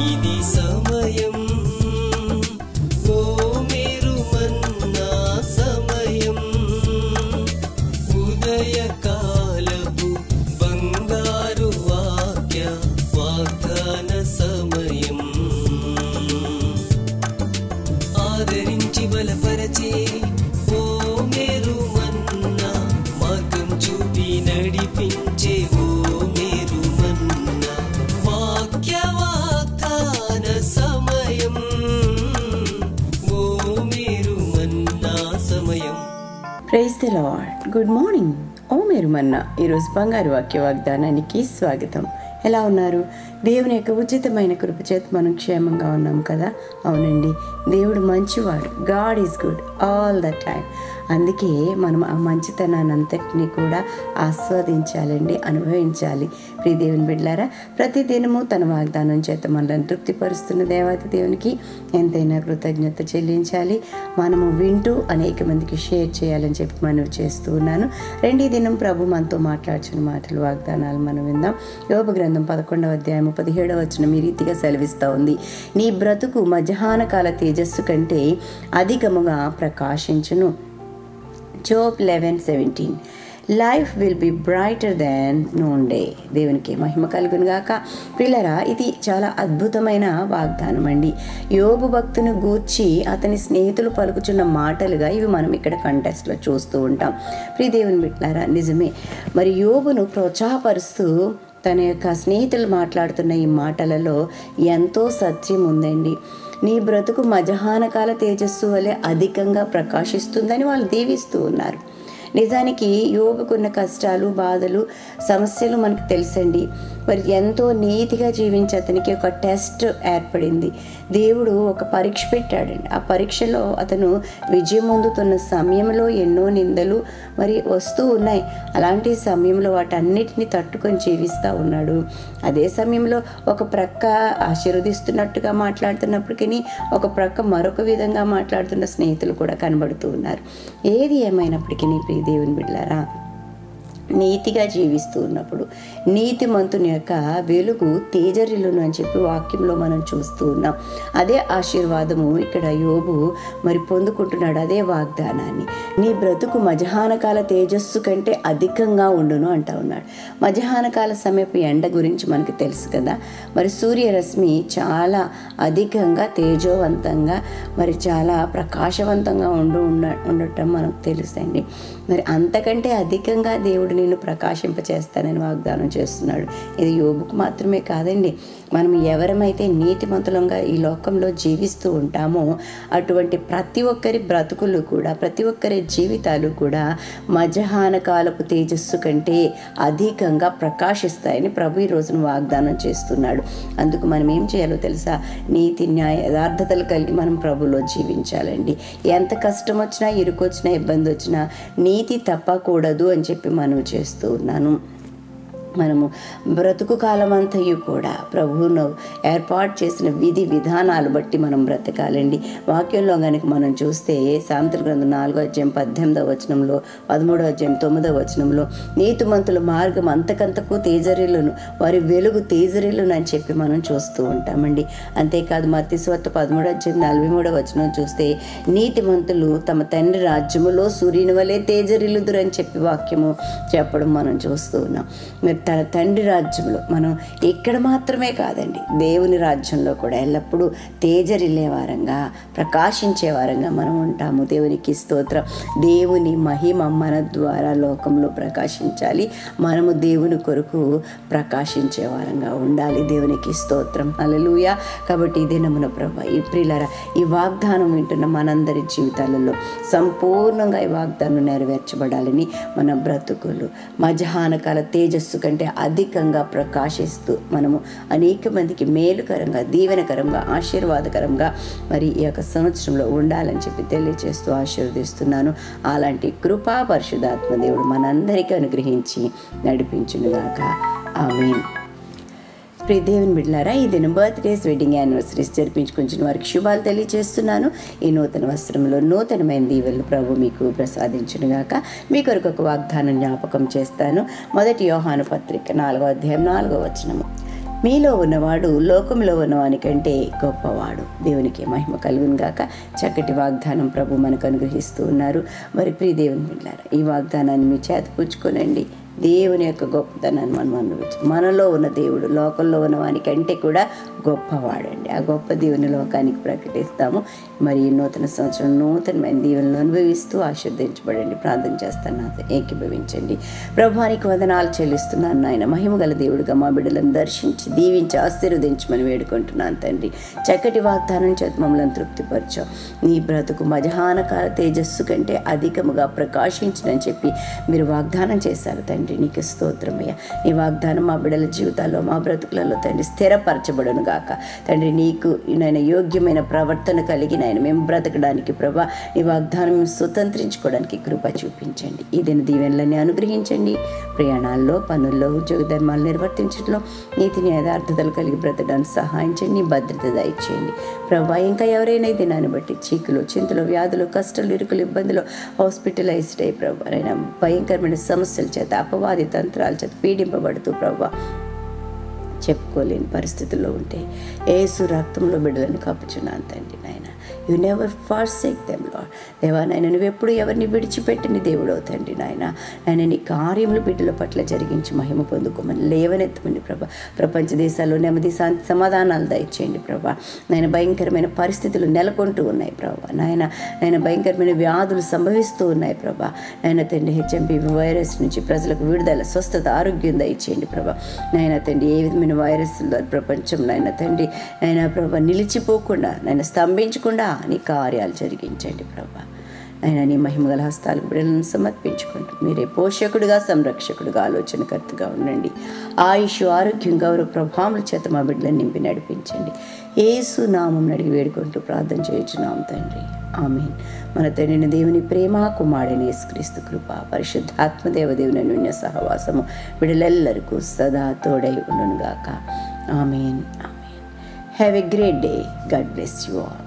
ఇది సమయం, ఓ మేరు మన్నా సమయం, ఉదయకాలపు బంగారు వాగ్దాన సమయం. ఆదరించి బలపరచే ఓ మేరు మన్నా, మార్గం చూపి నడిపించే ఓ మేరు మన్నా, వాగ్దాన సమయం, ఓ మేరు మన్నా సమయం. Praise the lord. Good morning. ఓ మేరు మన్నా ఈరోజు బంగారు వాక్య వాగ్దానానికి స్వాగతం. ఎలా ఉన్నారు? దేవుని యొక్క ఉచితమైన కృప చేత మనం క్షేమంగా ఉన్నాం కదా? అవునండి, దేవుడు మంచివాడు. God is good all the time. అందుకే మనం ఆ మంచితనాన్ని అంతటినీ కూడా ఆస్వాదించాలండి, అనుభవించాలి. ప్రియ దేవుని బిడ్డలారా, ప్రతి దినము తన వాగ్దానం చేత మనల్ని తృప్తిపరుస్తున్న దేవత దేవునికి ఎంతైనా కృతజ్ఞత చెల్లించాలి. మనము వింటూ అనేక మందికి షేర్ చేయాలని చెప్పి మనవి చేస్తూ ఉన్నాను. రెండీ దినం ప్రభు మనతో మాట్లాడుచున్న మాటలు, వాగ్దానాలు మనం విందాం. యోబు గ్రంథం 11వ అధ్యాయం 17వ వచనం ఈ రీతిగా సెలవిస్తూ ఉంది. నీ బ్రతుకు మధ్యాహ్న కాల తేజస్సు కంటే అధికముగా ప్రకాశించును. Job 11:17. Life will be brighter than known day. దేవునికి మహిమ కలుగును గాక. ప్రియులారా, ఇది చాలా అద్భుతమైన వాగ్దానం అండి. యోబు భక్తుని గూర్చి అతని స్నేహితులు పలుకుచున్న మాటలుగా ఇవి మనం ఇక్కడ కంటెస్ట్లో చూస్తూ ఉంటాం. ప్రియ దేవుని బిడ్డలారా, నిజమే. మరి యోబును ప్రోత్సాహపరుస్తూ తన యొక్క స్నేహితులు మాట్లాడుతున్న ఈ మాటలలో ఎంతో సత్యం ఉందండి. నీ బ్రతుకు మధ్యాహ్న కాల తేజస్సు వలె అధికంగా ప్రకాశిస్తుందని వాళ్ళు దీవిస్తూ ఉన్నారు. నిజానికి యోబుకున్న కష్టాలు, బాధలు, సమస్యలు మనకు తెలుసండి. మరి ఎంతో నీతిగా జీవించి అతనికి ఒక టెస్ట్ ఏర్పడింది. దేవుడు ఒక పరీక్ష పెట్టాడండి. ఆ పరీక్షలో అతను విజయం పొందుతున్న సమయంలో ఎన్నో నిందలు మరి వస్తూ ఉన్నాయి. అలాంటి సమయంలో వాటన్నిటిని తట్టుకొని జీవిస్తూ ఉన్నాడు. అదే సమయంలో ఒక ప్రక్క ఆశీర్వదిస్తున్నట్టుగా మాట్లాడుతున్నప్పటికీ ఒక ప్రక్క మరొక విధంగా మాట్లాడుతున్న స్నేహితులు కూడా కనబడుతూ ఉన్నారు. ఏది ఏమైనప్పటికీ ప్రియ దేవుని బిడ్డలారా, నీతిగా జీవిస్తూ ఉన్నప్పుడు నీతిమంతుని యొక్క వెలుగు తేజరిల్లును అని చెప్పి వాక్యంలో మనం చూస్తూ ఉన్నాం. అదే ఆశీర్వాదము ఇక్కడ యోబు మరి పొందుకుంటున్నాడు, అదే వాగ్దానాన్ని. నీ బ్రతుకు మధ్యాహ్న కాల తేజస్సు కంటే అధికంగా ఉండును అంటా ఉన్నాడు. మధ్యాహ్న కాల సమయపు ఎండ గురించి మనకు తెలుసు కదా. మరి సూర్యరశ్మి చాలా అధికంగా తేజోవంతంగా మరి చాలా ప్రకాశవంతంగా ఉండటం మనకు తెలుసండి. మరి అంతకంటే అధికంగా దేవుడు నిన్ను ప్రకాశింపచేస్తానని వాగ్దానం చేస్తున్నాడు. ఇది యోబుకు మాత్రమే కాదండి. మనం ఎవరమైతే నీతిమంతులంగా ఈ లోకంలో జీవిస్తూ ఉంటామో అటువంటి ప్రతి ఒక్కరి బ్రతుకులు కూడా, ప్రతి ఒక్కరి జీవితాలు కూడా మధ్యాహ్న కాలపు తేజస్సు కంటే అధికంగా ప్రకాశిస్తాయని ప్రభు ఈ రోజున వాగ్దానం చేస్తున్నాడు. అందుకు మనం ఏం చేయాలో తెలుసా? నీతి, న్యాయ, యథార్థతలు కలిగి మనం ప్రభులో జీవించాలండి. ఎంత కష్టం వచ్చినా, ఇరుకొచ్చినా, ఇబ్బంది వచ్చినా నీతి తప్పకూడదు అని చెప్పి మనం చేస్తూ ఉన్నాను. మనము బ్రతుకు కాలమంతయు కూడా ప్రభువును ఏర్పాటు చేసిన విధి విధానాలు బట్టి మనం బ్రతకాలండి. వాక్యంలో కనుక మనం చూస్తే సామెతల గ్రంథం 4వ అధ్యాయం 18వ వచనంలో, 13వ అధ్యాయం 9వ వచనంలో నీతిమంతుల మార్గం అంతకంతకు తేజరిల్లును, వారి వెలుగు తేజరిల్లును అని చెప్పి మనం చూస్తూ ఉంటామండి. అంతేకాదు మత్తయి సువార్త 13వ అధ్యాయం 43వ వచనం చూస్తే నీతిమంతులు తమ తండ్రి రాజ్యములో సూర్యుని వలె తేజరిల్లుదురు అని చెప్పి వాక్యము చెప్పడం మనం చూస్తూ ఉన్నాం. మరి తన తండ్రి రాజ్యంలో మనం ఇక్కడ మాత్రమే కాదండి, దేవుని రాజ్యంలో కూడా ఎల్లప్పుడూ తేజరిల్లే వారంగా, ప్రకాశించే వారంగా మనం ఉంటాము. దేవునికి స్తోత్రం. దేవుని మహిమ మన ద్వారా లోకంలో ప్రకాశించాలి. మనము దేవుని కొరకు ప్రకాశించే వారంగా ఉండాలి. దేవునికి స్తోత్రం. హల్లెలూయా. కాబట్టి ఈ దినమున ప్రభు ఈ ప్రియులారా, ఈ వాగ్దానం వింటున్న మనందరి జీవితాలలో సంపూర్ణంగా ఈ వాగ్దానం నెరవేర్చబడాలని మన బ్రతుకులు మధ్యాహ్న కాల తేజస్సు కంటే అధికంగా ప్రకాశిస్తూ మనము అనేక మందికి మేలుకరంగా, దీవెనకరంగా, ఆశీర్వాదకరంగా మరి ఈ యొక్క సంవత్సరంలో ఉండాలని చెప్పి తెలియజేస్తూ ఆశీర్వదిస్తున్నాను. అలాంటి కృపా పరిశుద్ధాత్మ దేవుడు మనందరికీ అనుగ్రహించి నడిపించునుగాక. ఆమేన్. ప్రియ దేవుని బిడ్డలారా, ఈ దినం బర్త్డేస్, వెడ్డింగ్ యానివర్సరీస్ జరిపించుకుంటున్న వారికి శుభాలు తెలియజేస్తున్నాను. ఈ నూతన వస్త్రంలో నూతనమైన దీవెనలు ప్రభు మీకు ప్రసాదించునుగాక. మీ కొరకు ఒక వాగ్దానం జ్ఞాపకం చేస్తాను. 1 యోహాను పత్రిక 4వ అధ్యాయం 4వ వచనము. మీలో ఉన్నవాడు లోకంలో ఉన్నవాని కంటే గొప్పవాడు. దేవునికి మహిమ కలుగును గాక. చక్కటి వాగ్దానం ప్రభు మనకు అనుగ్రహిస్తూ ఉన్నారు. మరి ప్రియ దేవుని బిడ్డలారా, ఈ వాగ్దానాన్ని మీ చేత పుచ్చుకోనండి. దేవుని యొక్క గొప్పతనాన్ని మనం అనుభవించు. మనలో ఉన్న దేవుడు లోకంలో ఉన్న వానికంటే కూడా గొప్పవాడండి. ఆ గొప్ప దేవుని లోకానికి ప్రకటిస్తాము. మరి ఈ నూతన సంవత్సరం నూతనమైన దీవెనలు అనుభవిస్తూ ఆశీర్వదించబడండి. ప్రార్థన చేస్తాను, నాతో ఏకీభవించండి. ప్రభువానికి వందనాలు చెల్లిస్తున్నాను నాయన. మహిమగల దేవుడిగా మా బిడ్డలను దర్శించి దీవించి ఆశీర్వదించమని వేడుకుంటున్నాను తండ్రి. చక్కటి వాగ్దానం చేత మమ్మల్ని తృప్తిపరచాం. నీ బ్రతుకు మధ్యాహ్నకాల తేజస్సు కంటే అధికముగా ప్రకాశించనని చెప్పి మీరు వాగ్దానం చేశారు తండ్రి. నీకు స్తోత్రమయ్యా. నీ వాగ్దానం మా బిడ్డల జీవితాల్లో, మా బ్రతుకులలో తండ్రి స్థిరపరచబడును గాక. తండ్రి, నీకు నాయన యోగ్యమైన ప్రవర్తన కలిగి నాయన మేము బ్రతకడానికి ప్రభా నీ వాగ్దానం స్వతంత్రించుకోవడానికి కృప చూపించండి. ఈ దిన దీవెనలన్నీ అనుగ్రహించండి. ప్రయాణాల్లో, పనుల్లో, ఉద్యోగ ధర్మాలు నిర్వర్తించడంలో నీతిని యథార్థతలు కలిగి బ్రతకడానికి సహాయం చేయండి. భద్రత దయచేయండి ప్రభా. ఇంకా ఎవరైనా ఈ దినాన్ని బట్టి చీకులు, చింతలు, వ్యాధులు, కష్టాలు, ఇరుకులు, ఇబ్బందులు, హాస్పిటలైజ్డ్ అయ్యి ప్రభా అయినా భయంకరమైన సమస్యల చేత, అపవాది తంత్రాల చేత పీడింపబడుతూ ప్రభా చెప్పుకోలేని పరిస్థితుల్లో ఉంటే యేసు రక్తంలో బిడ్డలను కప్పుచున్నాను తండ్రి. నాయన, you never forsake them lord. దేవా నాయన, నువ్వు ఎప్పుడు ఎవరిని విడిచిపెట్టని దేవుడవు తండ్రి. నాయన నీ కార్యములు బిడ్డల పట్ల జరిగించి మహిమ పొందుకోమని లేవనెత్తమని ప్రభా. ప్రపంచ దేశాల్లో నెమ్మది, శాంతి, సమాధానాలు దయచేయండి ప్రభా. నాయన, భయంకరమైన పరిస్థితులు నెలకొంటూ ఉన్నాయి ప్రభా. నాయన భయంకరమైన వ్యాధులు సంభవిస్తూ ఉన్నాయి ప్రభా. నాయన తండ్రి, హెచ్ఎంపీవీ వైరస్ నుంచి ప్రజలకు విడుదల, స్వస్థత, ఆరోగ్యం దయచేయండి ప్రభా. నాయన తండ్రి, ఏ విధమైన వైరస్ ప్రపంచం నాయన తండ్రి నాయన ప్రభా నిలిచిపోకుండా, నాయన స్తంభించకుండా నీ కార్యాలు జరిగించండి ప్రభా. ఆయన నీ మహిమగల హస్తాలకు బిడ్డలను సమర్పించుకుంటూ మీరే పోషకుడిగా, సంరక్షకుడిగా, ఆలోచనకర్తగా ఉండండి. ఆయుష్, ఆరోగ్యం, గౌరవ ప్రభావముల చేత మా బిడ్డలను నింపి నడిపించండి. యేసు నామం అడిగి వేడుకుంటూ ప్రార్థన చేయుచున్నాం తండ్రి. ఆమేన్. మన తండ్రిని దేవుని ప్రేమ, కుమారుడైన యేసుక్రీస్తు కృప, పరిశుద్ధాత్మ దేవదేవుని అన్యోన్య సహవాసము బిడ్డలెల్లరికూ సదా తోడై ఉండునుగాక. Amen. Amen. Have a great day. God bless you all.